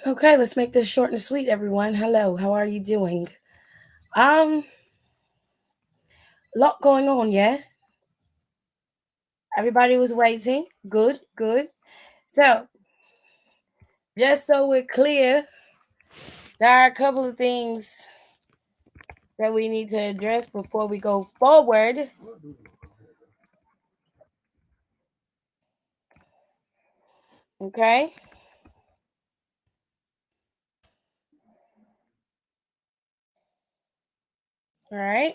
Okay, let's make this short and sweet, everyone. Hello, how are you doing? Um, Lot going on, yeah. Everybody was waiting. Good, good. So, just so we're clear, there are a couple of things that we need to address before we go forward. Okay. All right.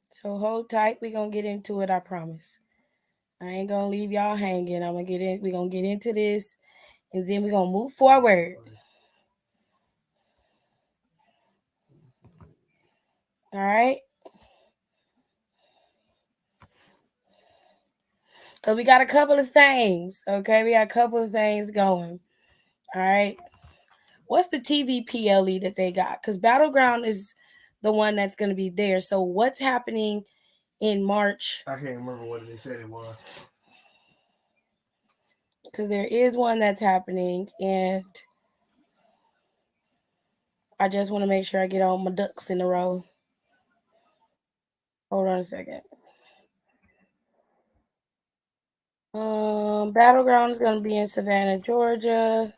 So hold tight. We're gonna get into it, I promise. I ain't gonna leave y'all hanging. We're gonna get into this and then we're gonna move forward. All right. Cause we got a couple of things. Okay, we got a couple of things going. All right. What's the TVPLE that they got? Because Battleground is the one that's going to be there. So what's happening in March? I can't remember what they said it was. Because there is one that's happening, and I just want to make sure I get all my ducks in a row. Hold on a second. Battleground is going to be in Savannah, Georgia.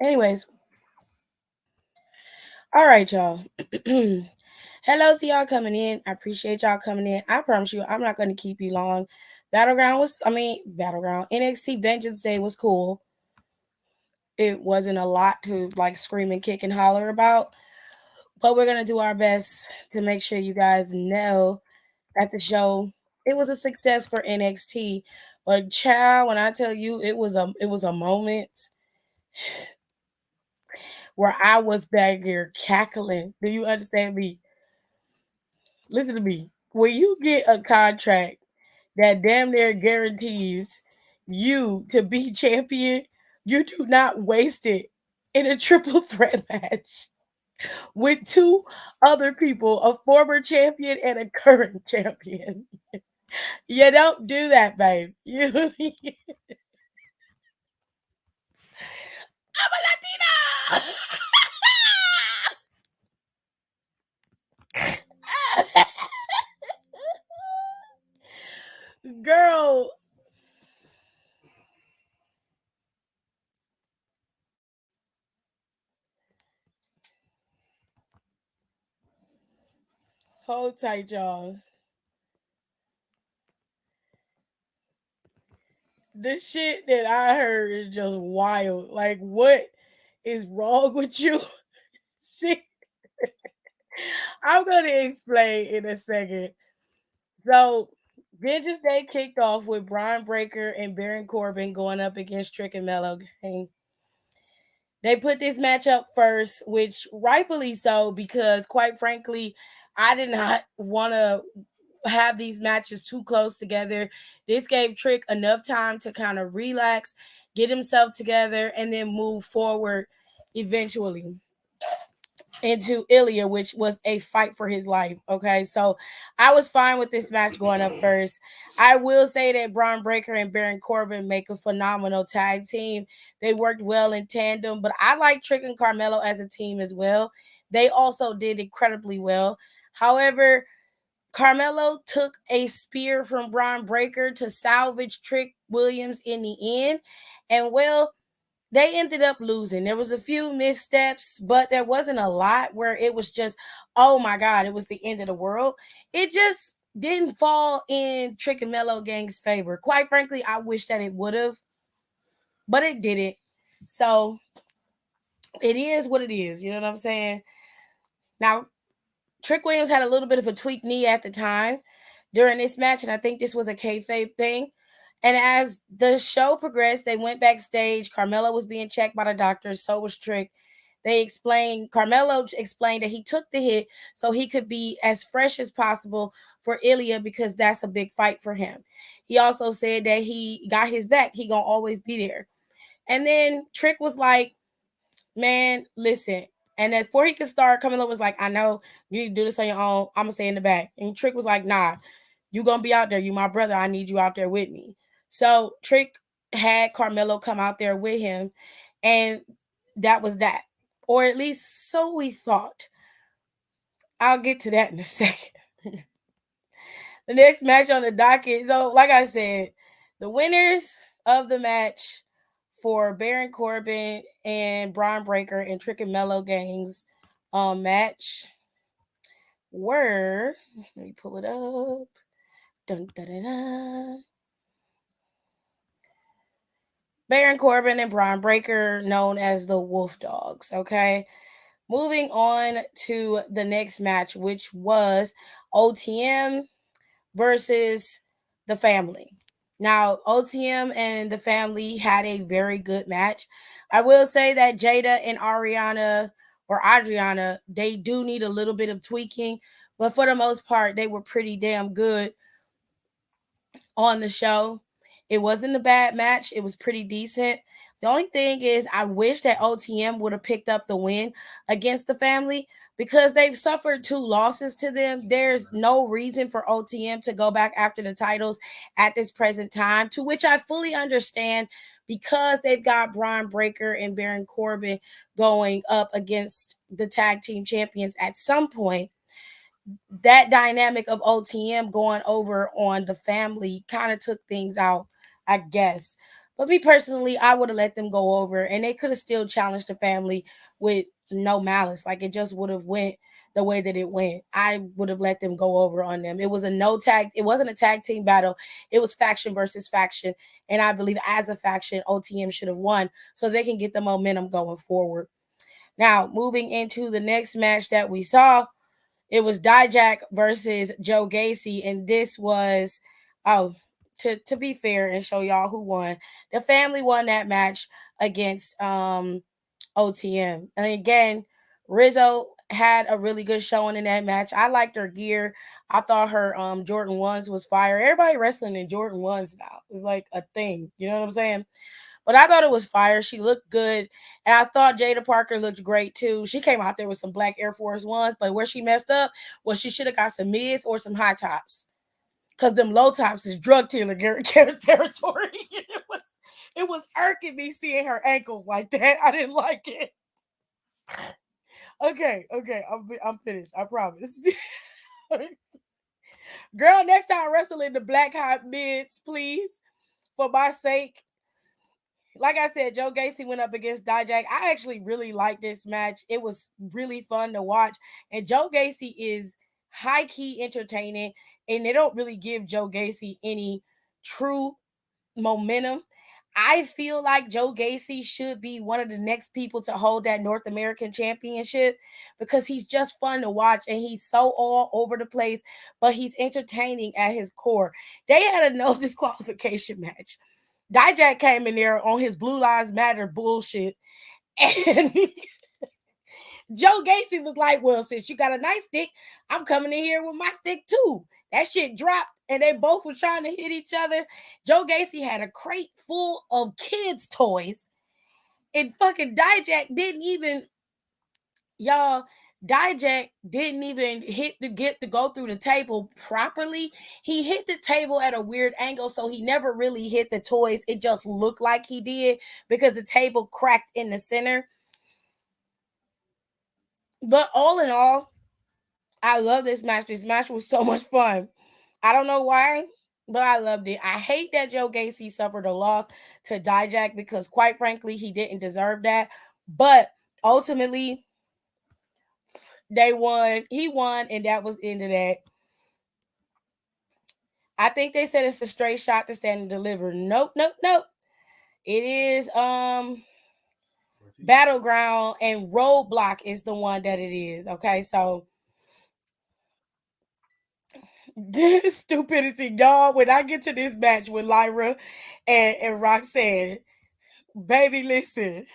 Anyways, all right, y'all. Hello to y'all coming in. I appreciate y'all coming in. I promise you, I'm not going to keep you long. Battleground. NXT Vengeance Day was cool. It wasn't a lot to like scream and kick and holler about, but we're going to do our best to make sure you guys know that the show, it was a success for NXT. But child, when I tell you it was a moment where I was back here cackling. Do you understand me? Listen to me. When you get a contract that damn near guarantees you to be champion, you do not waste it in a triple threat match with two other people, a former champion and a current champion. You don't do that, babe. I'm a Latina. Girl, hold tight, y'all. The shit that I heard is just wild. Like, what is wrong with you? Shit. I'm gonna explain in a second. So, Vengeance Day kicked off with Brian Breaker and Baron Corbin going up against Trick and Mellow Gang. They put this match up first, which rightfully so, because quite frankly, I did not want to have these matches too close together. This gave Trick enough time to kind of relax, get himself together, and then move forward eventually into Ilya, which was a fight for his life. Okay, so I was fine with this match going up first. I will say that Braun Breaker and Baron Corbin make a phenomenal tag team. They worked well in tandem, but I like Trick and Carmelo as a team as well. They also did incredibly well. However, Carmelo took a spear from Braun Breaker to salvage Trick Williams in the end. And well, they ended up losing. There was a few missteps, but there wasn't a lot where it was just, oh my God, it was the end of the world. It just didn't fall in Trick and Mellow Gang's favor. Quite frankly, I wish that it would have, but it didn't. So it is what it is. You know what I'm saying? Now, Trick Williams had a little bit of a tweaked knee at the time during this match, and I think this was a kayfabe thing. And as the show progressed, they went backstage. Carmelo was being checked by the doctors, so was Trick. Carmelo explained that he took the hit so he could be as fresh as possible for Ilya because that's a big fight for him. He also said that he got his back. He gonna always be there. And then Trick was like, man, listen. And then before he could start, Carmelo was like, I know you need to do this on your own. I'm gonna stay in the back. And Trick was like, nah, you gonna be out there. You my brother. I need you out there with me. So Trick had Carmelo come out there with him, and that was that. Or at least so we thought. I'll get to that in a second. The next match on the docket. So, like I said, the winners of the match for Baron Corbin and Braun Breaker and Trick and Mellow Gangs match were, let me pull it up. Dun, dun, dun, dun. Baron Corbin and Braun Breaker, known as the Wolf Dogs. Okay. Moving on to the next match, which was OTM versus the family. Now, OTM and the family had a very good match. I will say that Jada and Adriana, they do need a little bit of tweaking, but for the most part, they were pretty damn good on the show. It wasn't a bad match. It was pretty decent. The only thing is, I wish that OTM would have picked up the win against the family because they've suffered two losses to them. There's no reason for OTM to go back after the titles at this present time, to which I fully understand because they've got Braun Breaker and Baron Corbin going up against the tag team champions at some point. That dynamic of OTM going over on the family kind of took things out, I guess. But me personally, I would have let them go over and they could have still challenged the family with no malice. Like it just would have went the way that it went. I would have let them go over on them. It was a no tag, it wasn't a tag team battle. It was faction versus faction. And I believe as a faction, OTM should have won so they can get the momentum going forward. Now, moving into the next match that we saw, it was Dijak versus Joe Gacy, and this was to be fair and show y'all who won. The family won that match against OTM, and again, Rizzo had a really good showing in that match. I liked her gear. I thought her Jordan ones was fire. Everybody wrestling in Jordan ones now. It's like a thing. You know what I'm saying? But I thought it was fire. She looked good. And I thought Jada Parker looked great too. She came out there with some black Air Force Ones, but where she messed up was she should have got some mids or some high tops. Cause them low tops is drug dealer territory. It was irking me seeing her ankles like that. I didn't like it. Okay, I'm finished. I promise. Girl, next time wrestle in the black hot mids, please, for my sake. Like I said, Joe Gacy went up against Dijak. I actually really liked this match. It was really fun to watch. And Joe Gacy is high key entertaining, and they don't really give Joe Gacy any true momentum. I feel like Joe Gacy should be one of the next people to hold that North American championship because he's just fun to watch and he's so all over the place, but he's entertaining at his core. They had a no disqualification match. Dijak came in there on his Blue Lives Matter bullshit. And Joe Gacy was like, well, since you got a nice stick, I'm coming in here with my stick too. That shit dropped and they both were trying to hit each other. Joe Gacy had a crate full of kids' toys. And fucking Dijak didn't even, y'all, Dijak didn't even hit the get to go through the table properly. He hit the table at a weird angle, so he never really hit the toys. It just looked like he did because the table cracked in the center. But all in all, I love this match. This match was so much fun. I don't know why, but I loved it. I hate that Joe Gacy suffered a loss to Dijak because, quite frankly, he didn't deserve that. But ultimately, they won. He won, and that was the end of that. I think they said it's a straight shot to stand and deliver. Nope, nope, nope. It is Battleground and Roadblock is the one that it is. Okay, so this stupidity, y'all. When I get to this match with Lyra and Roxanne, baby, listen.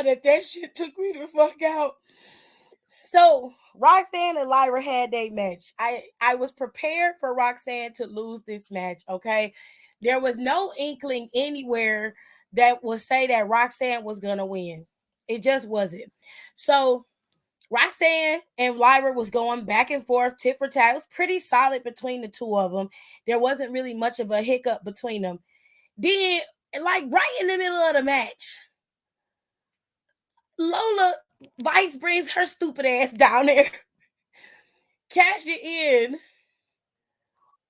God, that shit took me the fuck out. So Roxanne and Lyra had their match. I was prepared for Roxanne to lose this match. Okay, there was no inkling anywhere that would say that Roxanne was gonna win. It just wasn't. So Roxanne and Lyra was going back and forth, tit for tat. It was pretty solid between the two of them. There wasn't really much of a hiccup between them. Then, like right in the middle of the match, Lola Vice brings her stupid ass down there, cash it in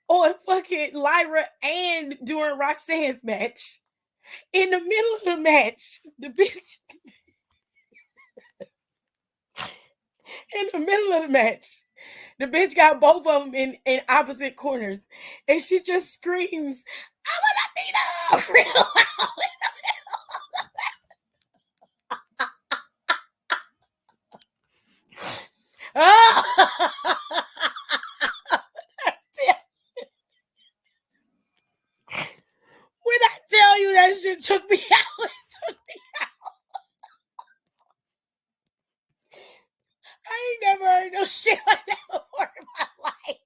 on fucking Lyra and during Roxanne's match. In the middle of the match, the bitch, in the middle of the match, the bitch got both of them in opposite corners. And she just screams, I'm a Latina! Real loud. Oh! When I tell you that shit took me out, it took me. I ain't never heard no shit like that before in my life.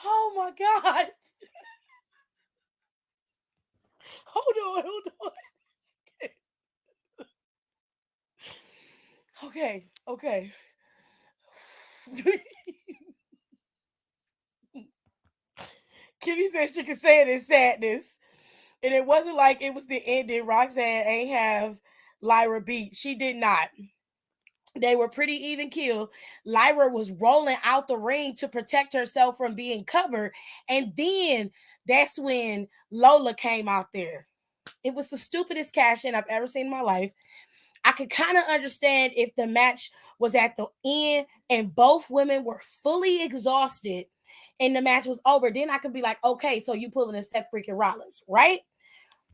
Oh my God. Hold on. Okay. Kitty said she could say it in sadness. And it wasn't like it was the ending. Roxanne ain't have Lyra beat. She did not. They were pretty even kill. Lyra was rolling out the ring to protect herself from being covered. And then that's when Lola came out there. It was the stupidest cash in I've ever seen in my life. I could kind of understand if the match was at the end and both women were fully exhausted and the match was over. Then I could be like, okay, so you pulling a Seth freaking Rollins, right?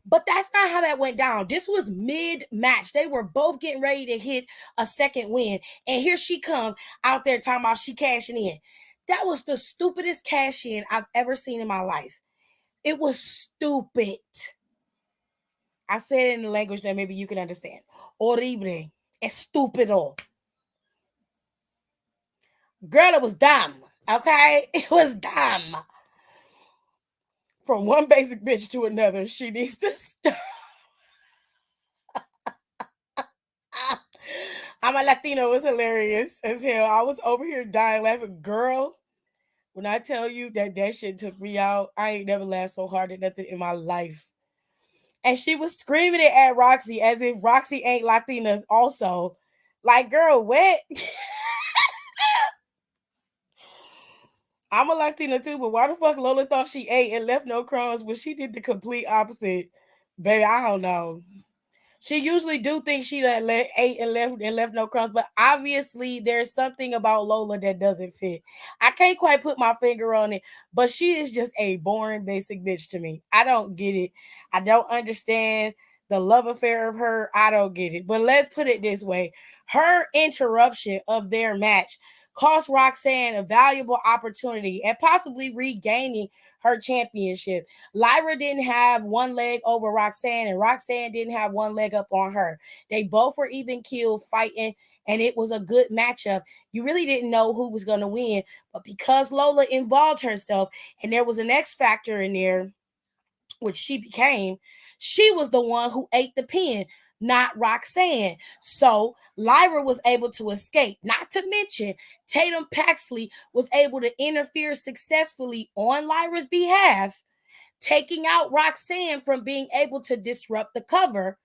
But that's not how that went down. This was mid match. They were both getting ready to hit a second win. And here she come out there talking about she cashing in. That was the stupidest cash in I've ever seen in my life. It was stupid. I said it in a language that maybe you can understand. Horrible. Estupido. Girl, it was dumb. Okay? It was dumb. From one basic bitch to another, she needs to stop. I'm a Latino. It's hilarious as hell. I was over here dying laughing. Girl, when I tell you that shit took me out, I ain't never laughed so hard at nothing in my life. And she was screaming it at Roxy as if Roxy ain't Latinas also. Like, girl, what? I'm a Latina too, but why the fuck Lola thought she ate and left no crumbs when she did the complete opposite? Baby, I don't know. She usually do think she ate and left no crumbs, but obviously there's something about Lola that doesn't fit. I can't quite put my finger on it, but she is just a boring basic bitch to me. I don't get it. I don't understand the love affair of her. I don't get it. But let's put it this way: her interruption of their match cost Roxanne a valuable opportunity and possibly regaining her championship. Lyra didn't have one leg over Roxanne, and Roxanne didn't have one leg up on her. They both were even killed fighting, and it was a good matchup. You really didn't know who was going to win, but because Lola involved herself and there was an X factor in there, which she became, she was the one who ate the pin, not Roxanne. So Lyra was able to escape. Not to mention, Tatum Paxley was able to interfere successfully on Lyra's behalf, taking out Roxanne from being able to disrupt the cover.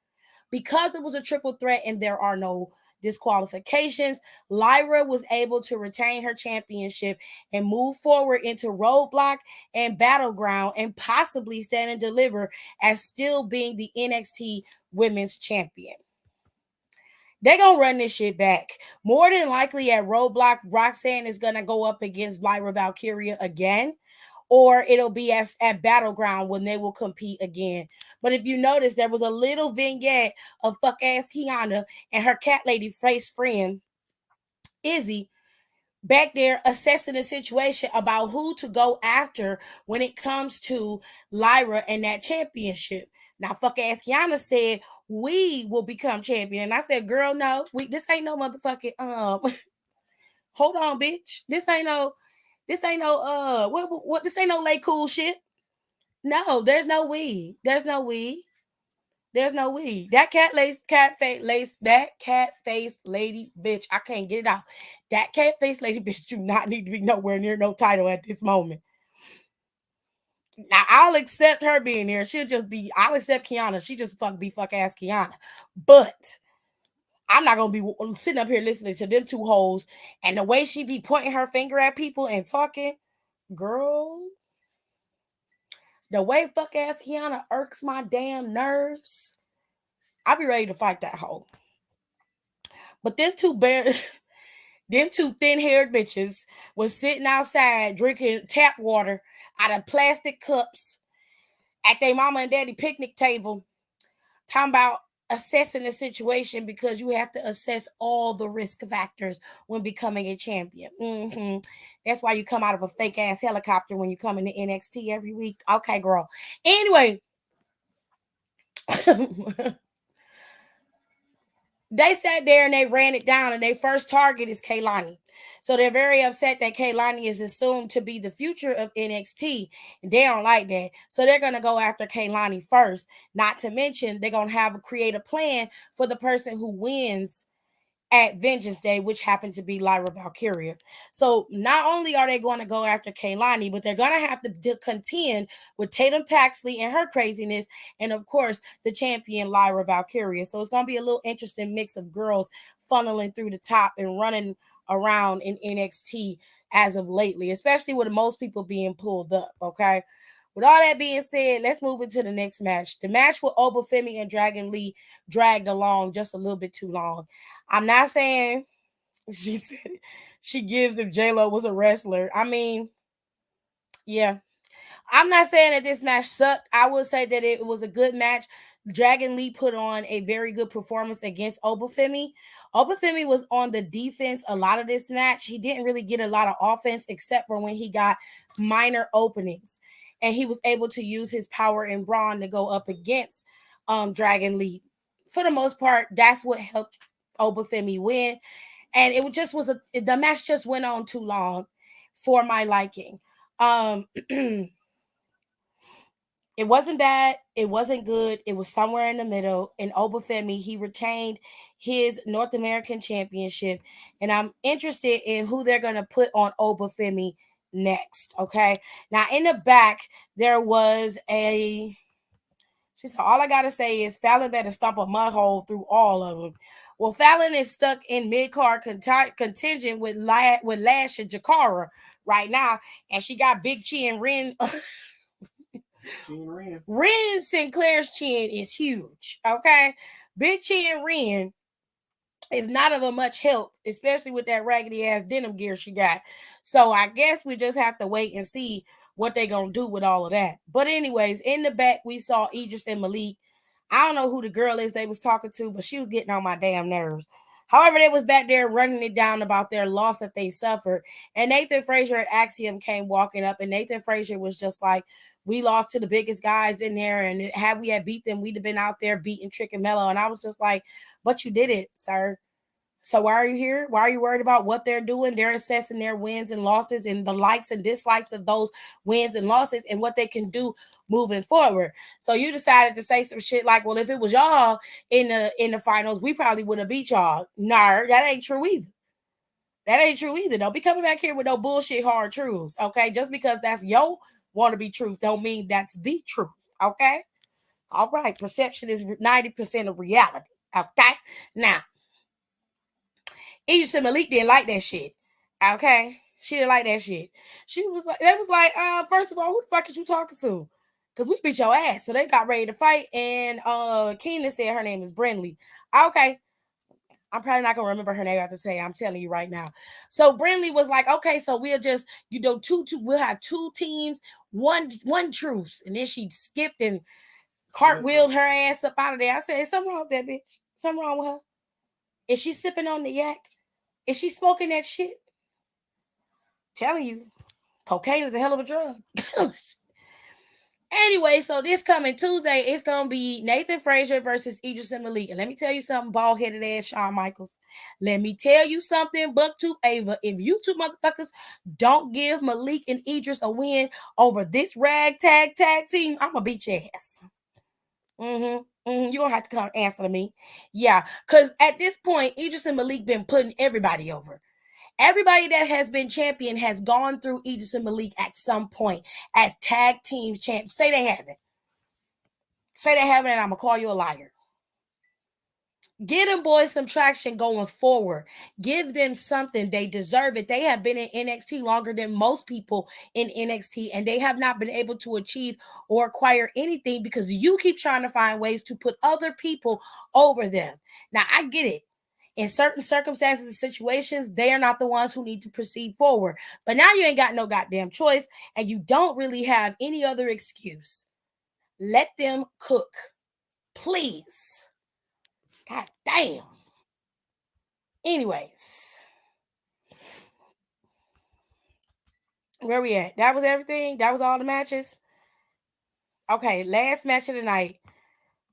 Because it was a triple threat and there are no disqualifications, Lyra was able to retain her championship and move forward into Roadblock and Battleground and possibly stand and deliver as still being the NXT Women's Champion. They're gonna run this shit back. More than likely at Roadblock, Roxanne is gonna go up against Lyra Valkyria again, or it'll be at Battleground when they will compete again. But if you notice, there was a little vignette of fuck ass Kiana and her cat lady face friend Izzy back there assessing the situation about who to go after when it comes to Lyra and that championship. Now, fuck ass Kiana said we will become champion. And I said, girl, no, this ain't no motherfucking hold on, bitch. This ain't no this ain't no lay cool shit. No, there's no we. There's no we. There's no we. That cat face lady bitch. I can't get it out. That cat face lady bitch do not need to be nowhere near no title at this moment. Now I'll accept her being there. I'll accept Kiana. She just be fuck ass Kiana. But I'm not gonna be sitting up here listening to them two hoes and the way she be pointing her finger at people and talking, girl. The way fuck ass Kiana irks my damn nerves. I be ready to fight that hoe. But them two thin haired bitches was sitting outside drinking tap water out of plastic cups at their mama and daddy picnic table, talking about assessing the situation because you have to assess all the risk factors when becoming a champion. That's why you come out of a fake ass helicopter when you come into NXT every week. Okay, girl. Anyway, they sat there and they ran it down, and their first target is Kaylani. So they're very upset that Kaylani is assumed to be the future of NXT. They don't like that. So they're going to go after Kaylani first. Not to mention, they're going to create a plan for the person who wins at Vengeance Day, which happened to be Lyra Valkyria. So not only are they going to go after Kaylani, but they're going to have to contend with Tatum Paxley and her craziness, and of course the champion Lyra Valkyria. So it's going to be a little interesting mix of girls funneling through the top and running around in NXT as of lately, especially with most people being pulled up. Okay. With all that being said, let's move into the next match. The match with Obafemi and Dragon Lee dragged along just a little bit too long. I'm not saying she said she gives if J-Lo was a wrestler. I mean, yeah. I'm not saying that this match sucked. I would say that it was a good match. Dragon Lee put on a very good performance against Obafemi. Obafemi was on the defense a lot of this match. He didn't really get a lot of offense except for when he got minor openings. And he was able to use his power and brawn to go up against Dragon Lee. For the most part, that's what helped Obafemi win. And the match just went on too long for my liking. It wasn't bad. It wasn't good. It was somewhere in the middle. And Obafemi, he retained his North American Championship. And I'm interested in who they're going to put on Obafemi next. Okay. Now, in the back, there was a. She said, all I got to say is Fallon better stomp a mud hole through all of them. Well, Fallon is stuck in mid-card contingent with Lash and Jakara right now. And she got Big Chin Ren. Ren Sinclair's chin is huge. Okay. Big Chin Ren is not of a much help, especially with that raggedy ass denim gear she got. So I guess we just have to wait and see what they gonna do with all of that. But anyways, in the back we saw Idris and Malik. I don't know who the girl is they was talking to, but she was getting on my damn nerves. However, they was back there running it down about their loss that they suffered. And Nathan Frazier at Axiom came walking up, and Nathan Frazier was just like, we lost to the biggest guys in there, and had we had beat them, we'd have been out there beating Trick and Mello. And I was just like, but you did it, sir. So why are you here? Why are you worried about what they're doing? They're assessing their wins and losses and the likes and dislikes of those wins and losses and what they can do moving forward. So you decided to say some shit like, well, if it was y'all in the finals, we probably would have beat y'all. Nah, that ain't true either. That ain't true either. Don't be coming back here with no bullshit hard truths. Okay. Just because that's your want to be truth don't mean that's the truth. Okay. All right. Perception is 90% of reality. Okay. Now, Idris and Malik didn't like that shit. Okay. She didn't like that shit. She was like, they was like, first of all, who the fuck is you talking to? Cause we beat your ass. So they got ready to fight. And Keenan said her name is Brinley. Okay. I'm probably not gonna remember her name after say. I'm telling you right now. So Brinley was like, okay, so we'll just, we'll have two teams, one truce. And then she skipped and cartwheeled her ass up out of there. I said, is something wrong with that bitch? Something wrong with her? Is she sipping on the yak? Is she smoking that shit? Telling you, cocaine is a hell of a drug. Anyway, so this coming Tuesday, it's gonna be Nathan Frazier versus Idris and Malik. And let me tell you something, bald headed ass Shawn Michaels. Let me tell you something, Bucktooth Ava. If you two motherfuckers don't give Malik and Idris a win over this ragtag tag team, I'm gonna beat your ass. You don't have to come answer to me. Yeah, because at this point, Idris and Malik been putting everybody over. Everybody that has been champion has gone through Idris and Malik at some point as tag team champs. Say they haven't. Say they haven't, and I'm gonna call you a liar. Get them boys some traction going forward. Give them something. They deserve it. They have been in NXT longer than most people in NXT, and they have not been able to achieve or acquire anything because you keep trying to find ways to put other people over them. Now, I get it. In certain circumstances and situations, they are not the ones who need to proceed forward. But now you ain't got no goddamn choice, and you don't really have any other excuse. Let them cook. Please. God damn. Anyways, where we at? That was everything. That was all the matches. Okay, last match of the night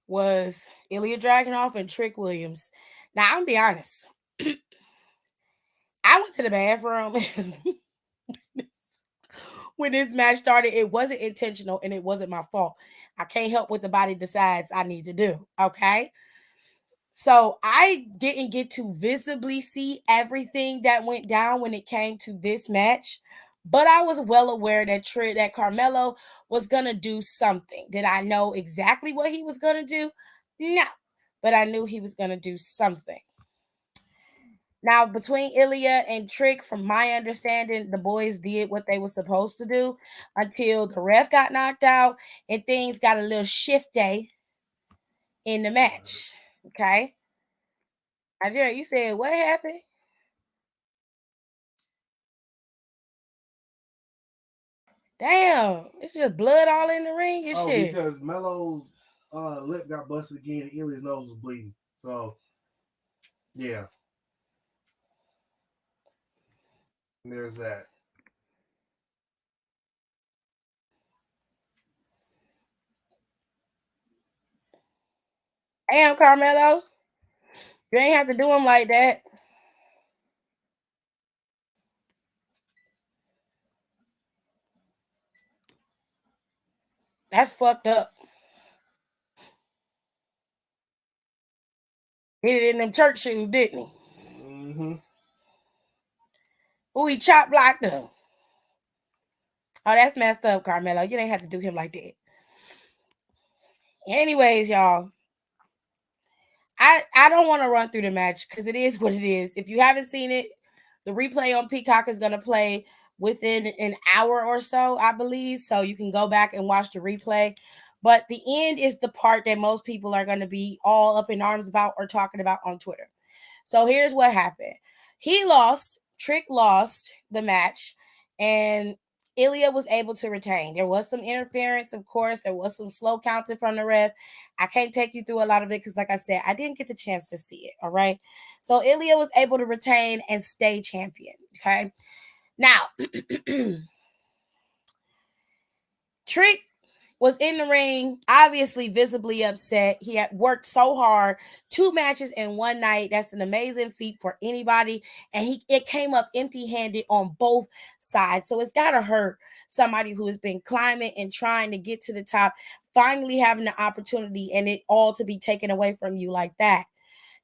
was Ilya Dragunov and Trick Williams. Now I'm gonna be honest. I went to the bathroom when this match started. It wasn't intentional and it wasn't my fault. I can't help what the body decides I need to do. Okay. So I didn't get to visibly see everything that went down when it came to this match, but I was well aware that Carmelo was gonna do something. Did I know exactly what he was gonna do? No, but I knew he was gonna do something. Now, between Ilya and Trick, from my understanding, the boys did what they were supposed to do until the ref got knocked out and things got a little shifty in the match. Okay. Nigeria, you said what happened? Damn, it's just blood all in the ring and Oh, shit. because Melo's lip got busted again and Ilya's nose was bleeding. So, yeah, there's that. Damn, Carmelo, you ain't have to do him like that. That's fucked up. He did it in them church shoes, didn't he? Mm-hmm. Who he chop blocked him. Oh, that's messed up, Carmelo. You didn't have to do him like that. Anyways, y'all, I don't want to run through the match because it is what it is. If you haven't seen it, the replay on Peacock is gonna play within an hour or so, I believe. So you can go back and watch the replay. But the end is the part that most people are gonna be all up in arms about or talking about on Twitter. So here's what happened. He lost, Trick lost the match, and Ilya was able to retain. There was some interference, of course. There was some slow counting from the ref. I can't take you through a lot of it because, like I said, I didn't get the chance to see it. All right. So Ilya was able to retain and stay champion. Okay. Now, Trick was in the ring, obviously visibly upset. He had worked so hard, 2 matches in one night. That's an amazing feat for anybody. And it came up empty-handed on both sides. So it's gotta hurt somebody who has been climbing and trying to get to the top, finally having the opportunity and it all to be taken away from you like that.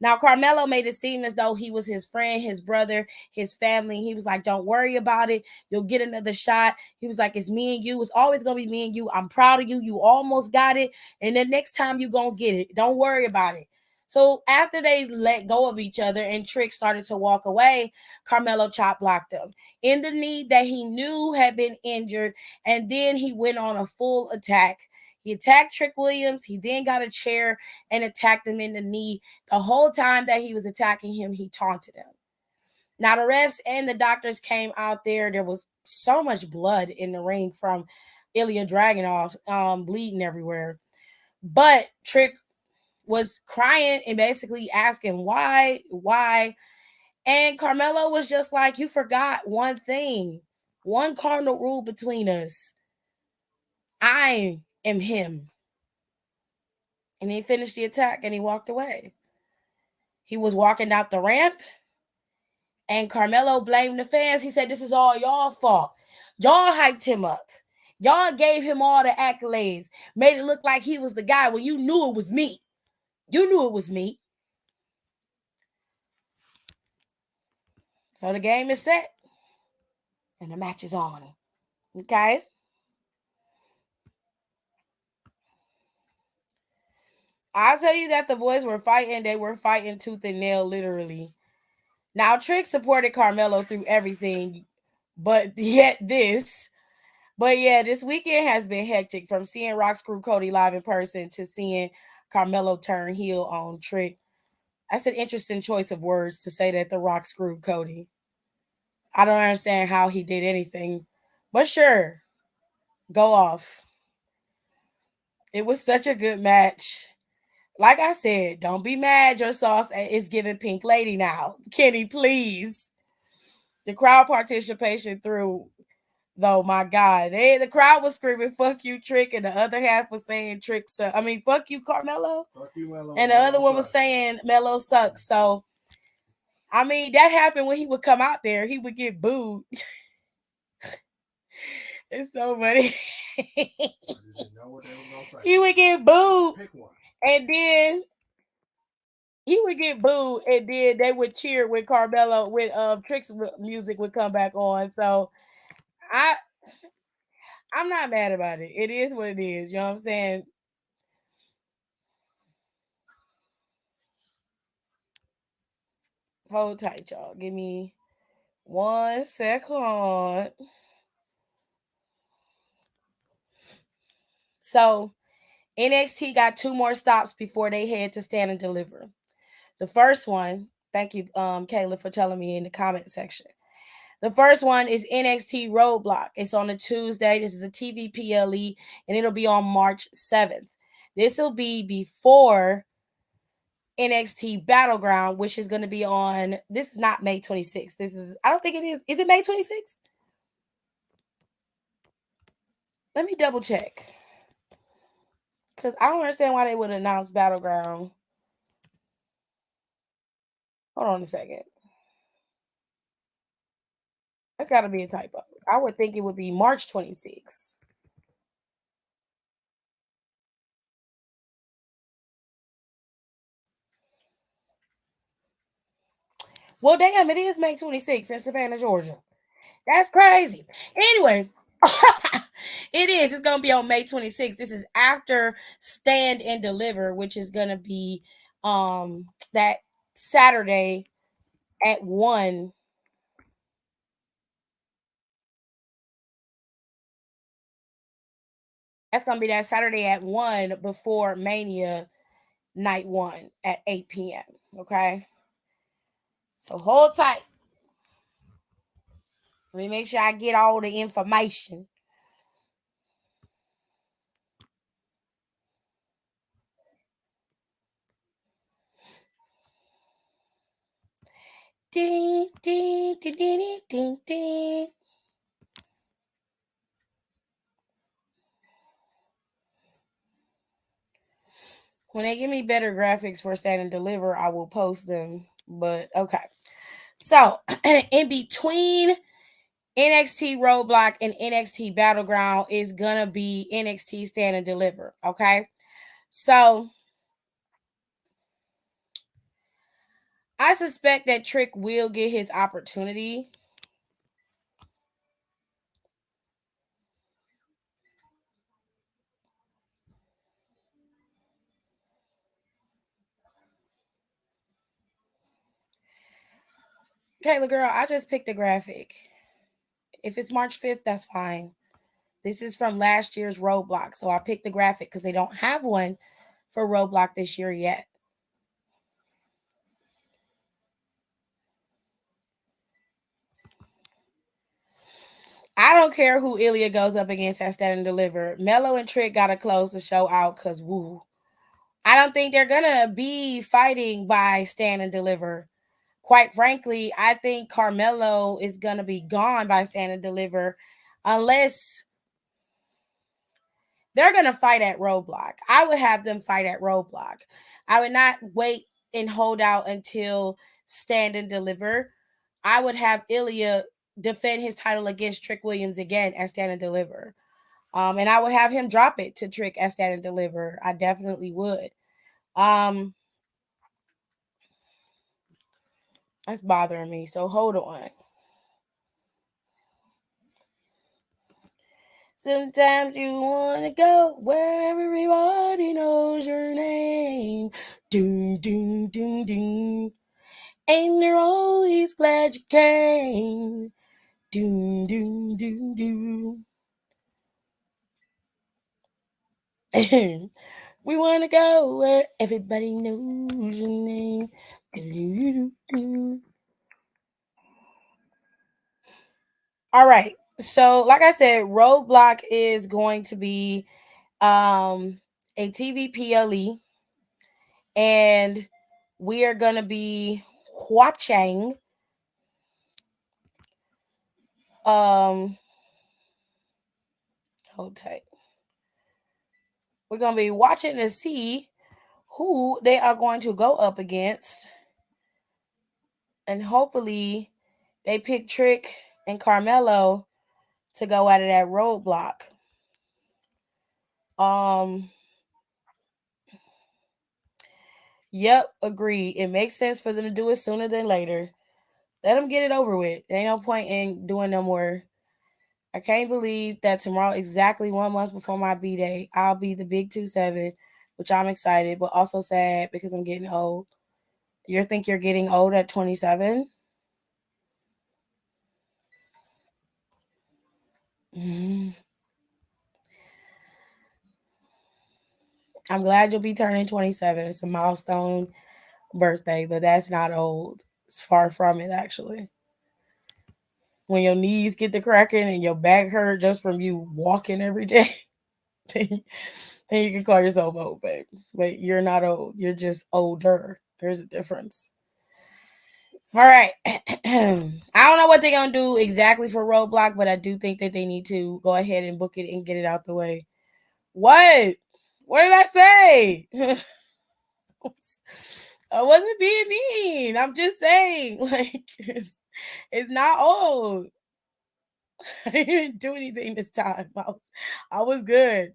Now, Carmelo made it seem as though he was his friend, his brother, his family. He was like, don't worry about it. You'll get another shot. He was like, it's me and you. It's always going to be me and you. I'm proud of you. You almost got it. And the next time you're going to get it. Don't worry about it. So after they let go of each other and Trick started to walk away, Carmelo chop blocked him in the knee that he knew had been injured. And then he went on a full attack. He attacked Trick Williams. He then got a chair and attacked him in the knee. The whole time that he was attacking him, he taunted him. Now, the refs and the doctors came out there. There was so much blood in the ring from Ilya Dragunov, bleeding everywhere. But Trick was crying and basically asking why. And Carmelo was just like, you forgot one thing, one cardinal rule between us. am him. And he finished the attack and he walked away. He was walking out the ramp and Carmelo blamed the fans. He said, "This is all y'all fault. Y'all hyped him up. Y'all gave him all the accolades, made it look like he was the guy when you knew it was me. You knew it was me." So the game is set and the match is on. Okay? I'll tell you that the boys were fighting. They were fighting tooth and nail, literally. Now, Trick supported Carmelo through everything, but yet this. But yeah, this weekend has been hectic from seeing Rock Screw Cody live in person to seeing Carmelo turn heel on Trick. That's an interesting choice of words to say that the Rock screwed Cody. I don't understand how he did anything, but sure, go off. It was such a good match. Like I said, don't be mad your sauce is giving Pink Lady now. Kenny, please. The crowd participation through, though, my God. The crowd was screaming, "Fuck you, Trick," and the other half was saying, "Fuck you, Carmelo." Fuck you, Melo. And the other Melo one was sucks. saying, "Melo sucks." So, I mean, that happened when he would come out there, he would get booed. It's so funny. I just didn't know what they was gonna say. He would get booed, Pick one. and then he would get booed, and then they would cheer when Carmelo with Trick's music would come back on. So I I'm not mad about it. It is what it is. You know what I'm saying? Hold tight, y'all. Give me 1 second. So NXT got two more stops before they head to Stand and Deliver. The first one, thank you, Kayla, for telling me in the comment section. The first one is NXT Roadblock. It's on a Tuesday. This is a TV PLE, and it'll be on March 7th. This will be before NXT Battleground, which is going to be on. This is not May 26th. This is, I don't think it is. Is it May 26th? Let me double check. Because I don't understand why they would announce Battleground. Hold on a second. That's got to be a typo. I would think it would be March 26th. Well, damn, it is May 26th in Savannah, Georgia. That's crazy. Anyway, it is. It's gonna be on May 26th. This is after Stand and Deliver, which is gonna be that Saturday at 1. That's gonna be that Saturday at 1 before Mania night 1 at 8 p.m. Okay. So hold tight. Let me make sure I get all the information. Ding, ding, ding, ding, ding, ding. When they give me better graphics for Stand and Deliver, I will post them. But okay. So in between NXT Roadblock and NXT Battleground is gonna be NXT Stand and Deliver. Okay. So I suspect that Trick will get his opportunity. Kayla girl, I just picked a graphic. If it's March 5th, that's fine. This is from last year's Roadblock. So I picked the graphic because they don't have one for Roadblock this year yet. I don't care who Ilya goes up against at Stand and Deliver. Mello and Trick gotta close the show out because woo. I don't think they're gonna be fighting by Stand and Deliver. Quite frankly, I think Carmelo is gonna be gone by Stand and Deliver, unless they're gonna fight at Roadblock. I would have them fight at Roadblock. I would not wait and hold out until Stand and Deliver. I would have Ilya defend his title against Trick Williams again at Stand and Deliver. And I would have him drop it to Trick at Stand and Deliver. I definitely would. Um, that's bothering me. So hold on. Sometimes you wanna go where everybody knows your name. Doom, doom, doom, doom. And they're always glad you came. Doom, doom, doom, doom. We wanna go where everybody knows your name. Doo-doo-doo-doo. All right. So, like I said, Roadblock is going to be um a TVPLE, and we are gonna be watching um hold tight. We're gonna be watching to see who they are going to go up against, and hopefully they pick Trick and Carmelo to go at it at Roadblock. Um yep, agreed. It makes sense for them to do it sooner than later. Let them get it over with. There ain't no point in doing no more. I can't believe that tomorrow, exactly 1 month before my B day, I'll be the big 2-7, which I'm excited, but also sad because I'm getting old. You think you're getting old at 27? Mhm. I'm glad you'll be turning 27. It's a milestone birthday, but that's not old. It's far from it, actually. When your knees get the cracking and your back hurt just from you walking every day, then then you can call yourself old, babe. But you're not old. You're just older. There's a difference. All right. I don't know what they're gonna do exactly for Roadblock, but I do think that they need to go ahead and book it and get it out the way. What? What did I say? I wasn't being mean. I'm just saying, like, it's not old. I didn't do anything this time. I was good.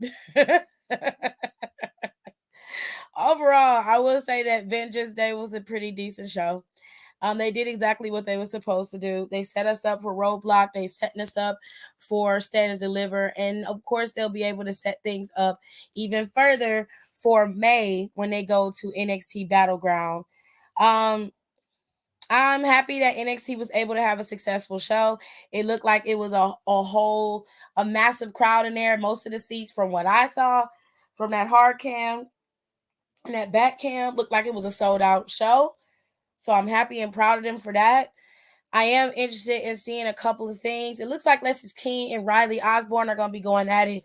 Overall, I will say that Vengeance Day was a pretty decent show. They did exactly what they were supposed to do. They set us up for Roadblock. They setting us up for Stand and Deliver, and of course, they'll be able to set things up even further for May when they go to NXT Battleground. Um, I'm happy that NXT was able to have a successful show. It looked like it was a massive crowd in there. Most of the seats, from what I saw from that hard cam and that back cam, looked like it was a sold out show. So I'm happy and proud of them for that. I am interested in seeing a couple of things. It looks like Lexis King and Riley Osborne are going to be going at it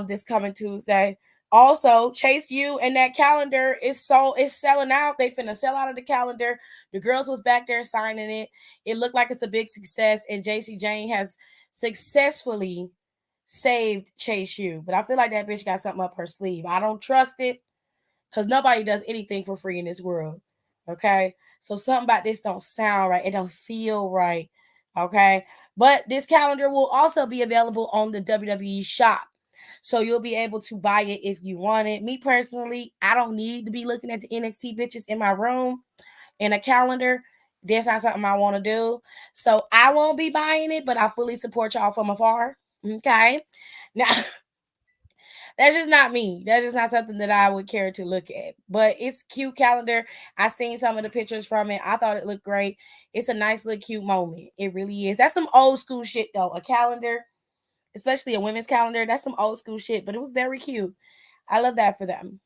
this coming Tuesday. Also, Chase U and that calendar is selling out. They finna sell out of the calendar. The girls was back there signing it. It looked like it's a big success, and JC Jane has successfully saved Chase U. But I feel like that bitch got something up her sleeve. I don't trust it because nobody does anything for free in this world. Okay, so something about this don't sound right. It don't feel right. Okay, but this calendar will also be available on the WWE shop. So you'll be able to buy it if you want it. Me personally, I don't need to be looking at the NXT bitches in my room in a calendar. That's not something I want to do. So I won't be buying it, but I fully support y'all from afar. Okay. Now that's just not me. That's just not something that I would care to look at. But it's a cute calendar. I seen some of the pictures from it. I thought it looked great. It's a nice little cute moment. It really is. That's some old school shit though. A calendar, especially a women's calendar, that's some old school shit. But it was very cute. I love that for them.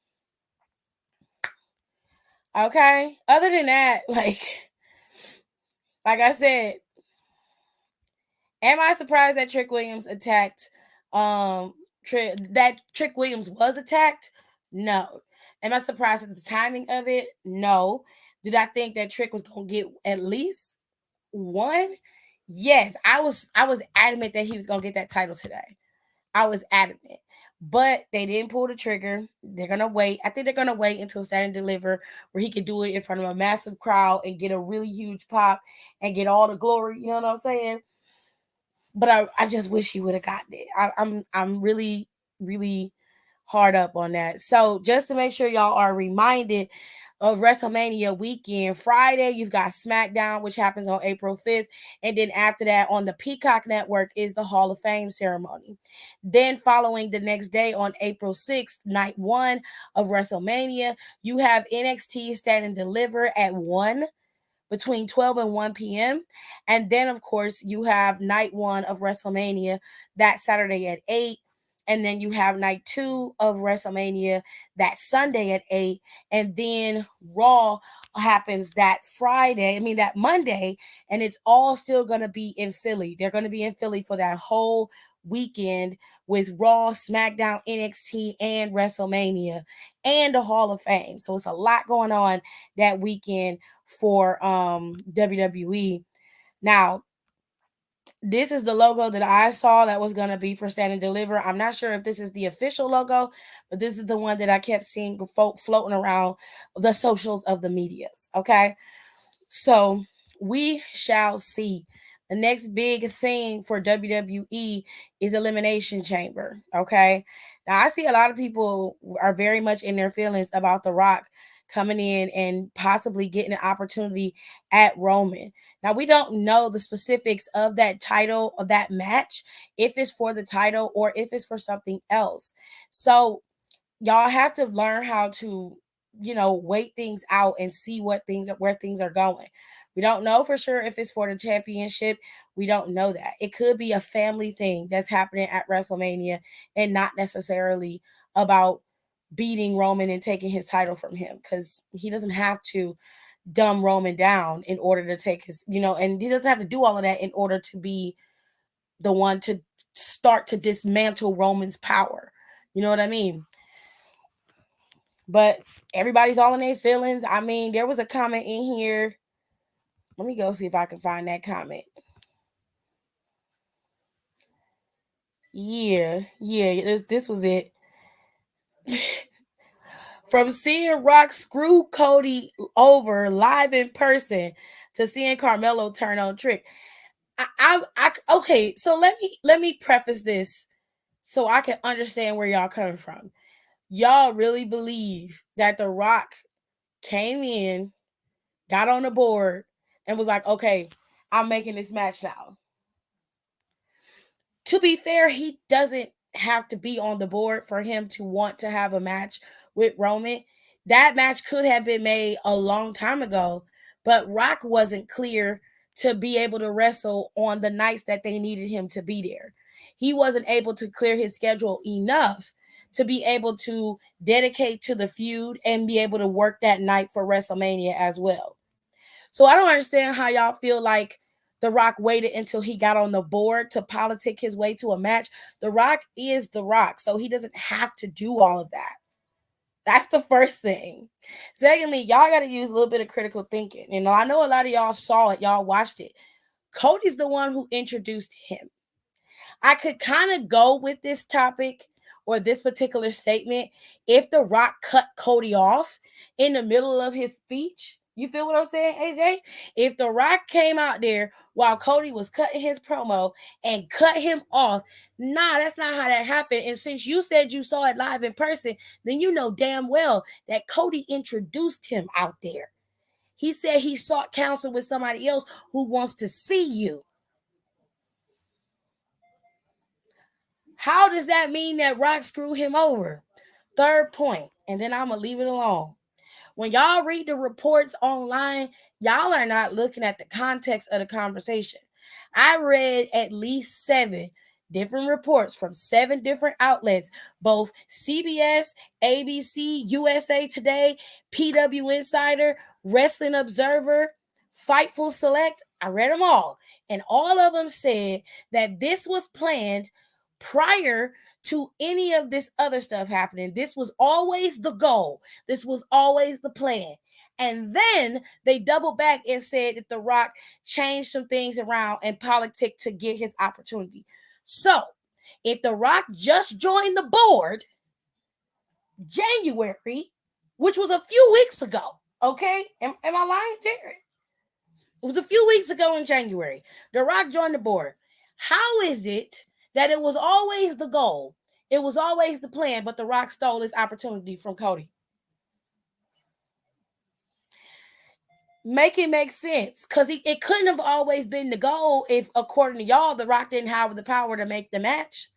Okay. Other than that, like I said, am I surprised that Trick Williams attacked that Trick Williams was attacked? No. Am I surprised at the timing of it? No. Did I think that Trick was going to get at least one? Yes, I was adamant that he was going to get that title today. I was adamant. but they didn't pull the trigger. They're gonna wait. I think they're gonna wait until Stand and Deliver, where he could do it in front of a massive crowd and get a really huge pop and get all the glory. You know what I'm saying? But I just wish he would have gotten it. I'm really really hard up on that. So just to make sure y'all are reminded of WrestleMania weekend, Friday you've got SmackDown, which happens on April 5th, and then after that on the Peacock Network is the Hall of Fame ceremony. Then following the next day on April 6th, night one of WrestleMania, you have NXT Stand and Deliver at 1 between 12 and 1 p.m. And then, of course, you have night one of WrestleMania that Saturday at 8. And then you have night two of WrestleMania that Sunday at 8. And then Raw happens that Friday, I mean, that Monday. And it's all still going to be in Philly. They're going to be in Philly for that whole weekend with Raw, SmackDown, NXT, and WrestleMania and the Hall of Fame. So it's a lot going on that weekend for WWE. Now, this is the logo that I saw that was going to be for Stand and Deliver. I'm not sure if this is the official logo, but this is the one that I kept seeing floating around the socials of the medias. Okay. So we shall see. The next big thing for WWE is Elimination Chamber. Okay. Now, I see a lot of people are very much in their feelings about The Rock coming in and possibly getting an opportunity at Roman. Now, we don't know the specifics of that title, of that match, if it's for the title or if it's for something else. So, y'all have to learn how to, wait things out and see where things are going. We don't know for sure if it's for the championship. We don't know that. It could be a family thing that's happening at WrestleMania and not necessarily about beating Roman and taking his title from him, because he doesn't have to dumb Roman down in order to take his, and he doesn't have to do all of that in order to be the one to start to dismantle Roman's power. You know what I mean? But everybody's all in their feelings. I mean, there was a comment in here. Let me go see if I can find that comment. Yeah, this was it. From seeing Rock screw Cody over live in person to seeing Carmelo turn on Trick. Okay, so let me preface this so I can understand where y'all coming from. Y'all really believe that The Rock came in, got on the board, and was like, okay, I'm making this match now. To be fair, he doesn't have to be on the board for him to want to have a match with Roman. That match could have been made a long time ago, but Rock wasn't clear to be able to wrestle on the nights that they needed him to be there. He wasn't able to clear his schedule enough to be able to dedicate to the feud and be able to work that night for WrestleMania as well. So I don't understand how y'all feel like The Rock waited until he got on the board to politic his way to a match. The Rock is The Rock, so he doesn't have to do all of that. That's the first thing. Secondly, y'all got to use a little bit of critical thinking. I know a lot of y'all saw it, y'all watched it. Cody's the one who introduced him. I could kind of go with this topic or this particular statement if The Rock cut Cody off in the middle of his speech. You feel what I'm saying, AJ? If The Rock came out there while Cody was cutting his promo and cut him off, nah, that's not how that happened. And since you said you saw it live in person, then you know damn well that Cody introduced him out there. He said he sought counsel with somebody else who wants to see you. How does that mean that Rock screwed him over? Third point, and then I'm going to leave it alone. When y'all read the reports online, y'all are not looking at the context of the conversation. I read at least 7 different reports from 7 different outlets, both CBS, ABC, USA Today, PW Insider, Wrestling Observer, Fightful Select. I read them all. And all of them said that this was planned prior to any of this other stuff happening. This was always the goal. This was always the plan. And then they doubled back and said that The Rock changed some things around and politic to get his opportunity. So If The Rock just joined the board January, which was a few weeks ago, okay? Am I lying, Jared? It was a few weeks ago in January. The Rock joined the board. How is it that it was always the goal? It was always the plan, but The Rock stole his opportunity from Cody. Make it make sense, because it couldn't have always been the goal if, according to y'all, The Rock didn't have the power to make the match.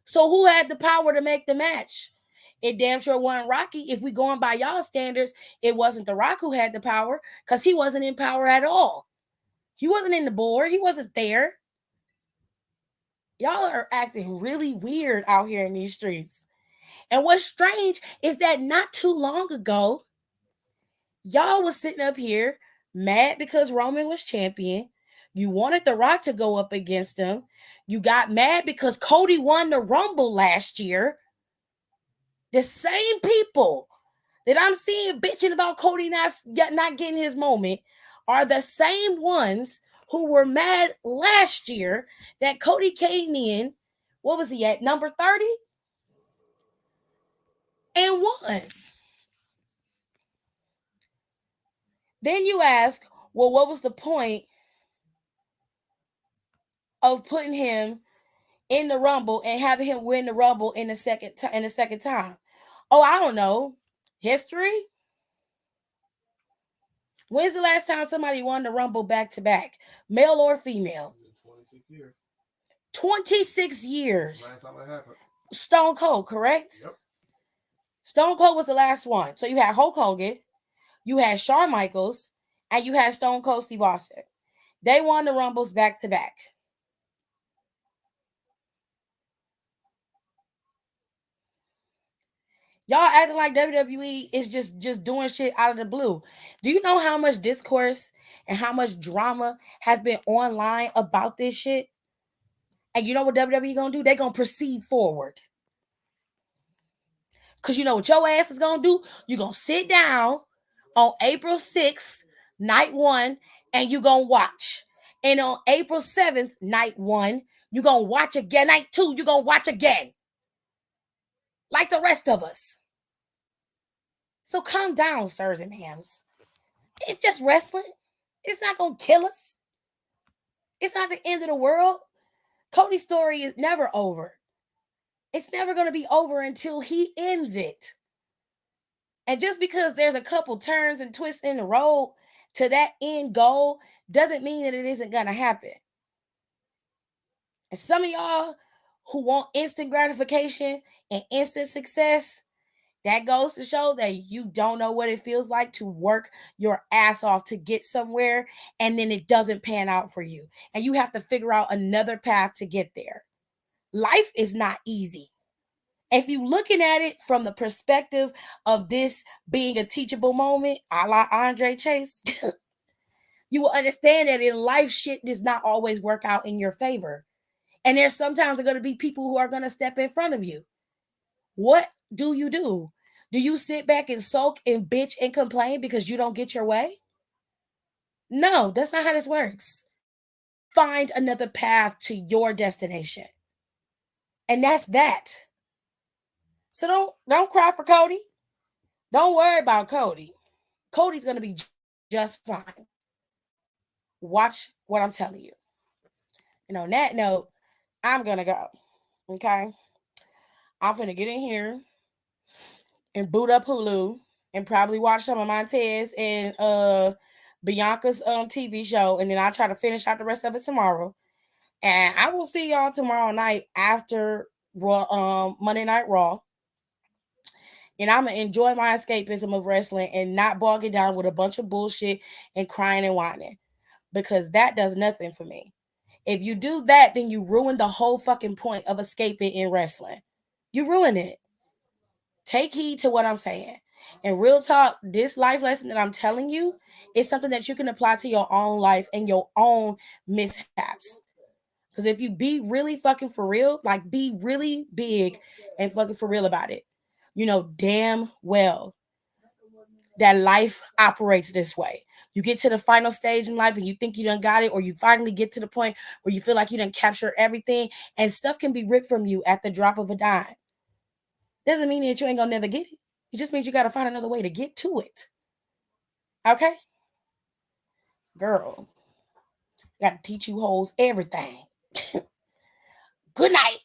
So who had the power to make the match? It damn sure wasn't Rocky. If we going by y'all standards, it wasn't The Rock who had the power, because he wasn't in power at all. He wasn't in the board. He wasn't there. Y'all are acting really weird out here in these streets. And what's strange is that not too long ago, y'all was sitting up here mad because Roman was champion. You wanted The Rock to go up against him. You got mad because Cody won the Rumble last year. The same people that I'm seeing bitching about Cody not getting his moment are the same ones who were mad last year that Cody came in. What was he at? Number 30? And won. Then you ask, well, what was the point of putting him in the Rumble and having him win the Rumble in the second time? Oh, I don't know. History? When's the last time somebody won the Rumble back to back, male or female? 26 years. 26 years. Last time it happened. Stone Cold, correct? Yep. Stone Cold was the last one. So you had Hulk Hogan, you had Shawn Michaels, and you had Stone Cold Steve Austin. They won the Rumbles back to back. Y'all acting like WWE is just doing shit out of the blue. Do you know how much discourse and how much drama has been online about this shit? And you know what WWE gonna do? They gonna proceed forward. Cause you know what your ass is gonna do? You gonna sit down on April 6th, night one, and you gonna watch. And on April 7th, night one, you gonna watch again. Night two, you gonna watch again. Like the rest of us. So calm down, sirs and ma'ams. It's just wrestling. It's not gonna kill us. It's not the end of the world. Cody's story is never over. It's never gonna be over until he ends it. And just because there's a couple turns and twists in the road to that end goal doesn't mean that it isn't gonna happen. And some of y'all who want instant gratification and instant success, that goes to show that you don't know what it feels like to work your ass off to get somewhere and then it doesn't pan out for you. And you have to figure out another path to get there. Life is not easy. If you looking at it from the perspective of this being a teachable moment, a la Andre Chase, you will understand that in life, shit does not always work out in your favor. And there's sometimes going to be people who are going to step in front of you. What do? Do you sit back and sulk and bitch and complain because you don't get your way? No, that's not how this works. Find another path to your destination. And that's that. So don't cry for Cody. Don't worry about Cody. Cody's going to be just fine. Watch what I'm telling you. And on that note, I'm going to go. Okay? I'm going to get in here and boot up Hulu and probably watch some of Montez and Bianca's TV show, and then I'll try to finish out the rest of it tomorrow. And I will see y'all tomorrow night after Monday Night Raw. And I'm gonna enjoy my escapism of wrestling and not bog it down with a bunch of bullshit and crying and whining, because that does nothing for me. If you do that, then you ruin the whole fucking point of escaping in wrestling. You ruin it. Take heed to what I'm saying. And real talk, this life lesson that I'm telling you is something that you can apply to your own life and your own mishaps. Because if you be really fucking for real, like be really big and fucking for real about it, you know damn well that life operates this way. You get to the final stage in life and you think you done got it, or you finally get to the point where you feel like you done capture everything, and stuff can be ripped from you at the drop of a dime. Doesn't mean that you ain't gonna never get it. It just means you gotta find another way to get to it. Okay? Girl, gotta teach you hoes everything. Good night.